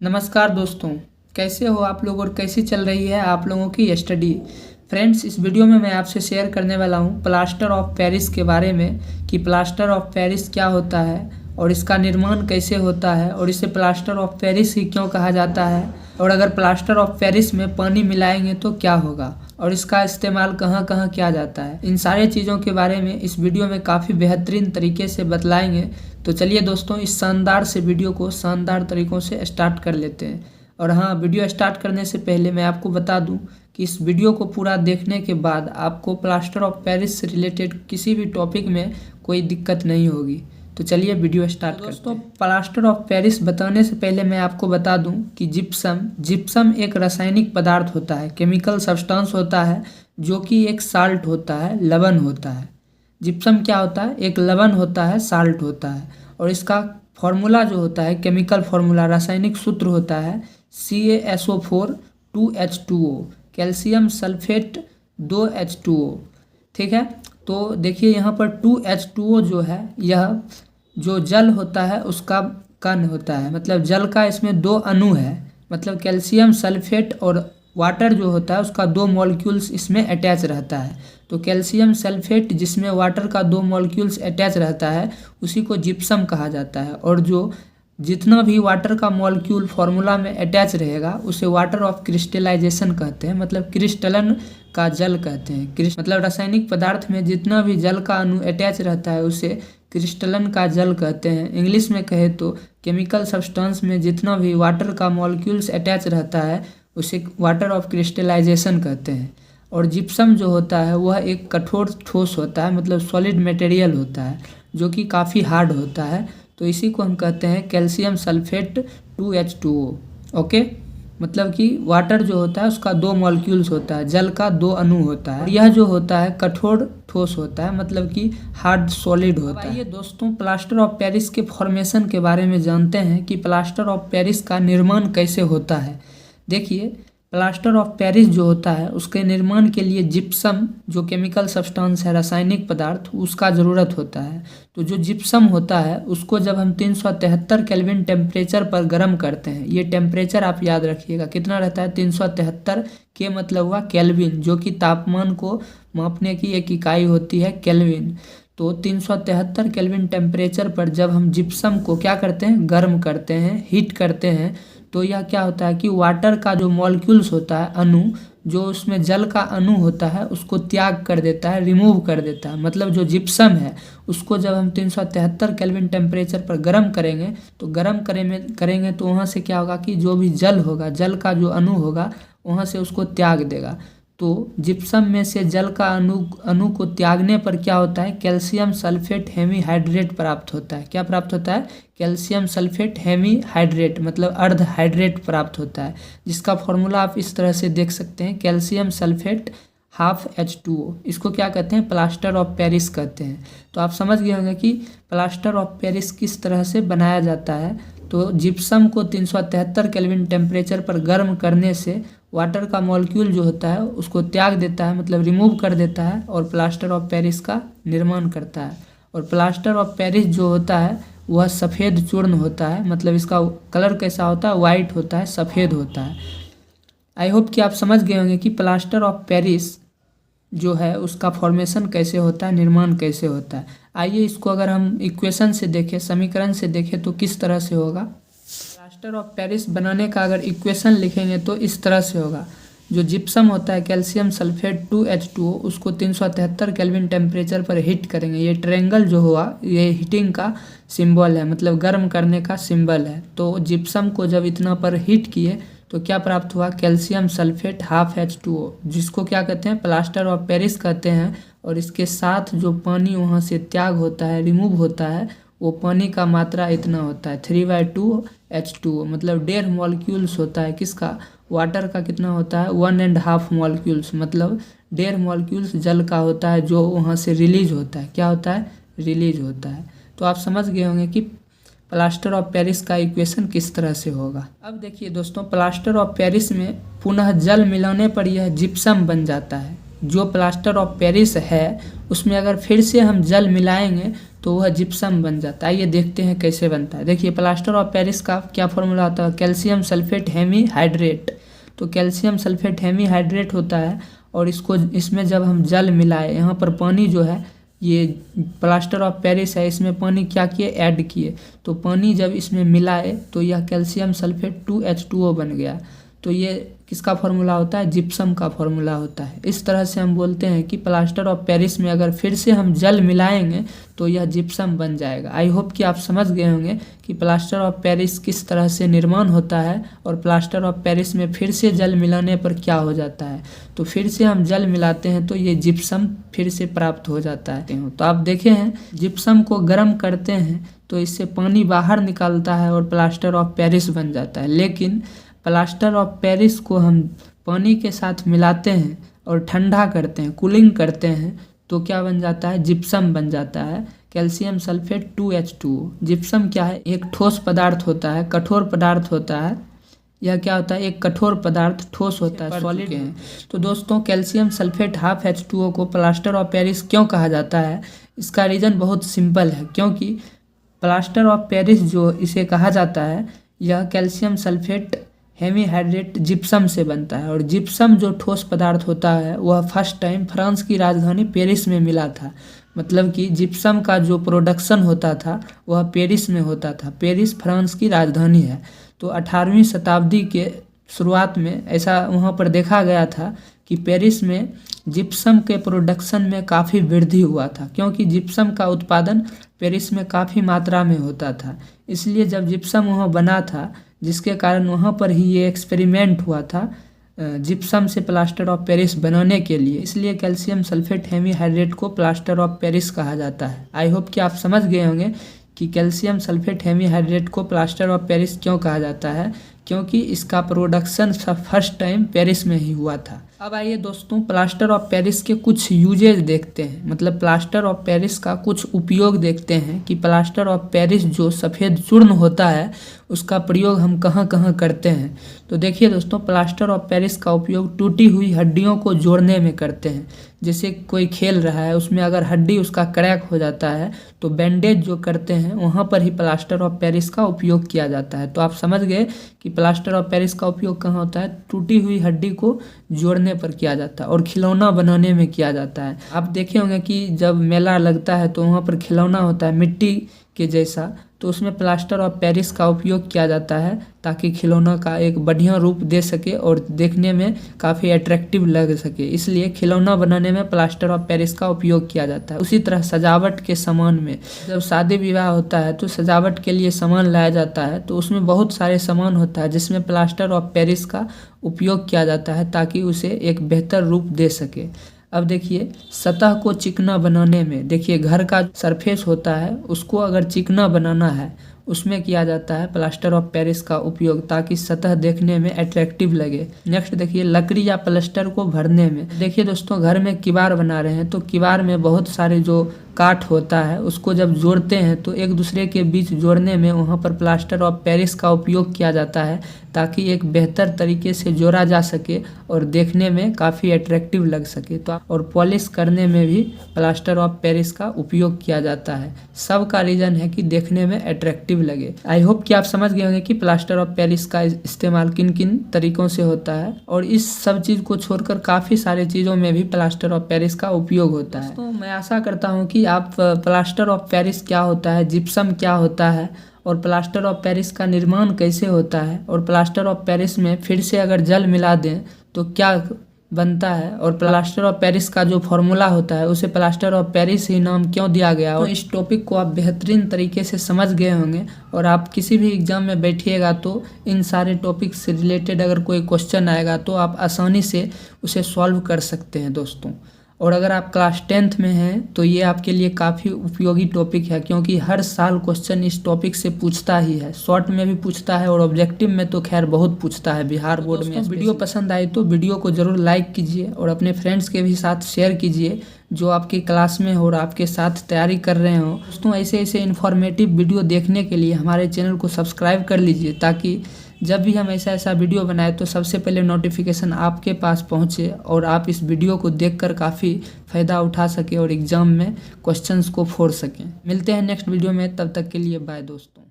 नमस्कार दोस्तों, कैसे हो आप लोग और कैसी चल रही है आप लोगों की स्टडी। फ्रेंड्स, इस वीडियो में मैं आपसे शेयर करने वाला हूँ प्लास्टर ऑफ पेरिस के बारे में कि प्लास्टर ऑफ पेरिस क्या होता है और इसका निर्माण कैसे होता है और इसे प्लास्टर ऑफ पेरिस ही क्यों कहा जाता है, और अगर प्लास्टर ऑफ पेरिस में पानी मिलाएंगे तो क्या होगा और इसका इस्तेमाल कहाँ कहाँ किया जाता है। इन सारी चीज़ों के बारे में इस वीडियो में काफ़ी बेहतरीन तरीके से बतलाएंगे। तो चलिए दोस्तों, इस शानदार से वीडियो को शानदार तरीक़ों से स्टार्ट कर लेते हैं। और हाँ, वीडियो स्टार्ट करने से पहले मैं आपको बता दूं कि इस वीडियो को पूरा देखने के बाद आपको प्लास्टर ऑफ पेरिस से रिलेटेड किसी भी टॉपिक में कोई दिक्कत नहीं होगी। तो चलिए वीडियो स्टार्ट करते हैं। दोस्तों, प्लास्टर ऑफ पेरिस बताने से पहले मैं आपको बता दूं कि जिप्सम एक रासायनिक पदार्थ होता है, केमिकल सब्सटेंस होता है, जो कि एक साल्ट होता है, लवण होता है। जिप्सम क्या होता है? एक लवण होता है, साल्ट होता है। और इसका फॉर्मूला जो होता है, केमिकल फॉर्मूला, रासायनिक सूत्र होता है CaSO4 2H2O, calcium sulphate 2H2O। ठीक है, तो देखिए यहाँ पर 2H2O जो है, यह जो जल होता है उसका कण होता है, मतलब जल का इसमें दो अणु है। मतलब कैल्शियम सल्फेट और वाटर जो होता है उसका दो मॉलिक्यूल्स इसमें अटैच रहता है। तो कैल्शियम सल्फेट जिसमें वाटर का दो मॉलिक्यूल्स अटैच रहता है उसी को जिप्सम कहा जाता है। और जो जितना भी वाटर का मॉलिक्यूल फार्मूला में अटैच रहेगा उसे वाटर ऑफ क्रिस्टलाइजेशन कहते हैं, मतलब क्रिस्टलन का जल कहते हैं। मतलब रासायनिक पदार्थ में जितना भी जल का अणु अटैच रहता है उसे क्रिस्टलन का जल कहते हैं। इंग्लिश में कहे तो केमिकल सब्सटेंस में जितना भी वाटर का मॉलिक्यूल्स अटैच रहता है उसे वाटर ऑफ क्रिस्टलाइजेशन कहते हैं। और जिप्सम जो होता है वह एक कठोर ठोस होता है, मतलब सॉलिड मटेरियल होता है, जो कि काफ़ी हार्ड होता है। तो इसी को हम कहते हैं कैल्शियम सल्फेट 2H2O। ओके, मतलब कि वाटर जो होता है उसका दो मॉलिक्यूल्स होता है, जल का दो अणु होता है। यह जो होता है कठोर ठोस होता है, मतलब कि हार्ड सॉलिड होता है। आइए दोस्तों, प्लास्टर ऑफ पेरिस के फॉर्मेशन के बारे में जानते हैं कि प्लास्टर ऑफ पेरिस का निर्माण कैसे होता है। देखिए, प्लास्टर ऑफ पेरिस जो होता है उसके निर्माण के लिए जिप्सम जो केमिकल सब्सटेंस है, रासायनिक पदार्थ, उसका ज़रूरत होता है। तो जो जिप्सम होता है उसको जब हम 373 केल्विन टेम्परेचर पर गर्म करते हैं, ये टेम्परेचर आप याद रखिएगा कितना रहता है, 373 के मतलब हुआ केल्विन, जो कि तापमान को मापने की एक इकाई होती है, केल्विन। तो 373 केल्विन टेम्परेचर पर जब हम जिप्सम को क्या करते हैं, गर्म करते हैं, हीट करते हैं, तो यह क्या होता है कि वाटर का जो मॉलिक्यूल्स होता है, अणु, जो उसमें जल का अणु होता है उसको त्याग कर देता है, रिमूव कर देता है। मतलब जो जिप्सम है उसको जब हम 373 केल्विन टेम्परेचर पर गर्म करेंगे तो करेंगे तो वहाँ से क्या होगा कि जो भी जल होगा, जल का जो अणु होगा वहाँ से उसको त्याग देगा। तो जिप्सम में से जल का अणु को त्यागने पर क्या होता है, कैल्शियम सल्फेट हेमीहाइड्रेट प्राप्त होता है। क्या प्राप्त होता है? कैल्शियम सल्फेट हेमीहाइड्रेट, मतलब अर्ध हाइड्रेट प्राप्त होता है, जिसका फॉर्मूला आप इस तरह से देख सकते हैं, कैल्शियम सल्फेट ½ H2O। इसको क्या कहते हैं? प्लास्टर ऑफ पेरिस कहते हैं। तो आप समझ गए होंगे कि प्लास्टर ऑफ पेरिस किस तरह से बनाया जाता है। तो जिप्सम को 373 केल्विन टेम्परेचर पर गर्म करने से वाटर का मॉलिक्यूल जो होता है उसको त्याग देता है, मतलब रिमूव कर देता है, और प्लास्टर ऑफ पेरिस का निर्माण करता है। और प्लास्टर ऑफ पेरिस जो होता है वह सफ़ेद चूर्ण होता है, मतलब इसका कलर कैसा होता है, वाइट होता है, सफ़ेद होता है। आई होप कि आप समझ गए होंगे कि प्लास्टर ऑफ पेरिस जो है उसका फॉर्मेशन कैसे होता है, निर्माण कैसे होता है। आइए इसको अगर हम इक्वेशन से देखें, समीकरण से देखें तो किस तरह से होगा। प्लास्टर ऑफ पेरिस बनाने का अगर इक्वेशन लिखेंगे तो इस तरह से होगा। जो जिप्सम होता है, कैल्शियम सल्फेट 2H2O, उसको 373 केल्विन टेम्परेचर पर हीट करेंगे। ये ट्रायंगल जो हुआ ये हीटिंग का सिंबल है, मतलब गर्म करने का सिंबल है। तो जिप्सम को जब इतना पर हीट किए तो क्या प्राप्त हुआ, कैल्शियम सल्फेट ½ H2O, जिसको क्या कहते हैं, प्लास्टर ऑफ पेरिस कहते हैं। और इसके साथ जो पानी वहाँ से त्याग होता है, रिमूव होता है, वो पानी का मात्रा इतना होता है 3/2 H2O, मतलब 1.5 मॉलिक्यूल्स होता है। किसका? वाटर का कितना होता है, 1.5 मॉलिक्यूल्स, मतलब 1.5 मॉलिक्यूल्स जल का होता है जो वहाँ से रिलीज होता है। क्या होता है? रिलीज होता है। तो आप समझ गए होंगे कि प्लास्टर ऑफ पेरिस का इक्वेशन किस तरह से होगा। अब देखिए दोस्तों, प्लास्टर ऑफ पेरिस में पुनः जल मिलाने पर यह जिप्सम बन जाता है। जो प्लास्टर ऑफ पेरिस है उसमें अगर फिर से हम जल मिलाएंगे तो वह जिप्सम बन जाता है। ये देखते हैं कैसे बनता है। देखिए प्लास्टर ऑफ पेरिस का क्या फॉर्मूला होता है, कैल्शियम सल्फेट हेमी हाइड्रेट। तो कैल्शियम सल्फेट हेमी हाइड्रेट होता है और इसमें जब हम जल मिलाए, यहाँ पर पानी जो है, ये प्लास्टर ऑफ पेरिस है, इसमें पानी क्या किए, ऐड किए। तो पानी जब इसमें मिलाए तो यह कैल्शियम सल्फेट 2H2O बन गया। तो ये किसका फॉर्मूला होता है, जिप्सम का फॉर्मूला होता है। इस तरह से हम बोलते हैं कि प्लास्टर ऑफ पेरिस में अगर फिर से हम जल मिलाएंगे तो यह जिप्सम बन जाएगा। आई होप कि आप समझ गए होंगे कि प्लास्टर ऑफ पेरिस किस तरह से निर्माण होता है और प्लास्टर ऑफ पेरिस में फिर से जल मिलाने पर क्या हो जाता है। तो फिर से हम जल मिलाते हैं तो ये जिप्सम फिर से प्राप्त हो जाता है। तो आप देखे हैं जिप्सम को गर्म करते हैं तो इससे पानी बाहर निकलता है और प्लास्टर ऑफ पेरिस बन जाता है। लेकिन प्लास्टर ऑफ पेरिस को हम पानी के साथ मिलाते हैं और ठंडा करते हैं, कूलिंग करते हैं, तो क्या बन जाता है, जिप्सम बन जाता है, कैल्शियम सल्फेट 2H2O। जिप्सम क्या है, एक ठोस पदार्थ होता है, कठोर पदार्थ होता है। यह क्या होता है, एक कठोर पदार्थ ठोस होता है, सॉलिड है। तो दोस्तों कैल्शियम सल्फेट हाफ H2O को प्लास्टर ऑफ पेरिस क्यों कहा जाता है, इसका रीज़न बहुत सिंपल है। क्योंकि प्लास्टर ऑफ पेरिस जो इसे कहा जाता है, यह calcium sulphate hemi hydrate gypsum से बनता है। और जिप्सम जो ठोस पदार्थ होता है वह फर्स्ट टाइम फ्रांस की राजधानी पेरिस में मिला था। मतलब कि जिप्सम का जो प्रोडक्शन होता था वह पेरिस में होता था। पेरिस फ्रांस की राजधानी है। तो 18वीं शताब्दी के शुरुआत में ऐसा वहाँ पर देखा गया था कि पेरिस में जिप्सम के प्रोडक्शन में काफ़ी वृद्धि हुआ था, क्योंकि जिप्सम का उत्पादन पेरिस में काफ़ी मात्रा में होता था। इसलिए जब जिप्सम वहाँ बना था, जिसके कारण वहाँ पर ही ये एक्सपेरिमेंट हुआ था जिप्सम से प्लास्टर ऑफ पेरिस बनाने के लिए। इसलिए कैल्शियम सल्फेट हेमी हाइड्रेट को प्लास्टर ऑफ पेरिस कहा जाता है। आई होप कि आप समझ गए होंगे कि कैल्शियम सल्फेट हेमी हाइड्रेट को प्लास्टर ऑफ पेरिस क्यों कहा जाता है, क्योंकि इसका प्रोडक्शन फर्स्ट टाइम पेरिस में ही हुआ था। अब आइए दोस्तों प्लास्टर ऑफ पेरिस के कुछ यूजेज देखते हैं, मतलब प्लास्टर ऑफ पेरिस का कुछ उपयोग देखते हैं कि प्लास्टर ऑफ पेरिस जो सफ़ेद चूर्ण होता है उसका प्रयोग हम कहाँ कहाँ करते हैं। तो देखिए दोस्तों, प्लास्टर ऑफ पेरिस का उपयोग टूटी हुई हड्डियों को जोड़ने में करते हैं। जैसे कोई खेल रहा है, उसमें अगर हड्डी उसका क्रैक हो जाता है तो बैंडेज जो करते हैं वहाँ पर ही प्लास्टर ऑफ पेरिस का उपयोग किया जाता है। तो आप समझ गए कि प्लास्टर ऑफ पेरिस का उपयोग कहाँ होता है, टूटी हुई हड्डी को जोड़ने पर किया जाता है और खिलौना बनाने में किया जाता है। आप देखे होंगे कि जब मेला लगता है तो वहाँ पर खिलौना होता है मिट्टी के जैसा, तो उसमें प्लास्टर ऑफ पेरिस का उपयोग किया जाता है ताकि खिलौना का एक बढ़िया रूप दे सके और देखने में काफ़ी अट्रैक्टिव लग सके। इसलिए खिलौना बनाने में प्लास्टर ऑफ पेरिस का उपयोग किया जाता है। उसी तरह सजावट के सामान में, जब शादी विवाह होता है तो सजावट के लिए सामान लाया जाता है, तो उसमें बहुत सारे सामान होता है जिसमें प्लास्टर ऑफ पेरिस का उपयोग किया जाता है ताकि उसे एक बेहतर रूप दे सके। अब देखिए सतह को चिकना बनाने में, देखिए घर का सरफेस होता है उसको अगर चिकना बनाना है उसमें किया जाता है प्लास्टर ऑफ पेरिस का उपयोग ताकि सतह देखने में अट्रैक्टिव लगे। नेक्स्ट देखिए लकड़ी या प्लास्टर को भरने में। देखिए दोस्तों, घर में किवाड़ बना रहे हैं तो किवाड़ में बहुत सारे जो काठ होता है उसको जब जोड़ते हैं तो एक दूसरे के बीच जोड़ने में वहाँ पर प्लास्टर ऑफ पेरिस का उपयोग किया जाता है ताकि एक बेहतर तरीके से जोड़ा जा सके और देखने में काफ़ी अट्रैक्टिव लग सके। तो और पॉलिश करने में भी प्लास्टर ऑफ पेरिस का उपयोग किया जाता है। सब का रीज़न है कि देखने में अट्रैक्टिव लगे। आई होप कि आप समझ गए होंगे कि प्लास्टर ऑफ पेरिस का इस्तेमाल किन किन तरीकों से होता है और इस सब चीज़ को छोड़कर काफ़ी सारे चीज़ों में भी प्लास्टर ऑफ पेरिस का उपयोग होता है। तो मैं आशा करता हूँ कि आप प्लास्टर ऑफ पेरिस क्या होता है, जिप्सम क्या होता है और प्लास्टर ऑफ पेरिस का निर्माण कैसे होता है और प्लास्टर ऑफ पेरिस में फिर से अगर जल मिला दें तो क्या बनता है और प्लास्टर ऑफ पेरिस का जो फॉर्मूला होता है उसे प्लास्टर ऑफ पेरिस ही नाम क्यों दिया गया। और इस टॉपिक को आप बेहतरीन तरीके से समझ गए होंगे और आप किसी भी एग्जाम में बैठिएगा तो इन सारे टॉपिक से रिलेटेड अगर कोई क्वेश्चन आएगा तो आप आसानी से उसे सॉल्व कर सकते हैं दोस्तों। और अगर आप क्लास 10th में हैं तो ये आपके लिए काफ़ी उपयोगी टॉपिक है, क्योंकि हर साल क्वेश्चन इस टॉपिक से पूछता ही है। शॉर्ट में भी पूछता है और ऑब्जेक्टिव में तो खैर बहुत पूछता है बिहार बोर्ड में। वीडियो पसंद आई तो वीडियो को ज़रूर लाइक कीजिए और अपने फ्रेंड्स के भी साथ शेयर कीजिए जो आपकी क्लास में हो और आपके साथ तैयारी कर रहे हो। दोस्तों ऐसे ऐसे इन्फॉर्मेटिव वीडियो देखने के लिए हमारे चैनल को सब्सक्राइब कर लीजिए ताकि जब भी हम ऐसा वीडियो बनाए तो सबसे पहले नोटिफिकेशन आपके पास पहुंचे और आप इस वीडियो को देखकर काफ़ी फ़ायदा उठा सकें और एग्ज़ाम में क्वेश्चंस को फोड़ सकें। मिलते हैं नेक्स्ट वीडियो में, तब तक के लिए बाय दोस्तों।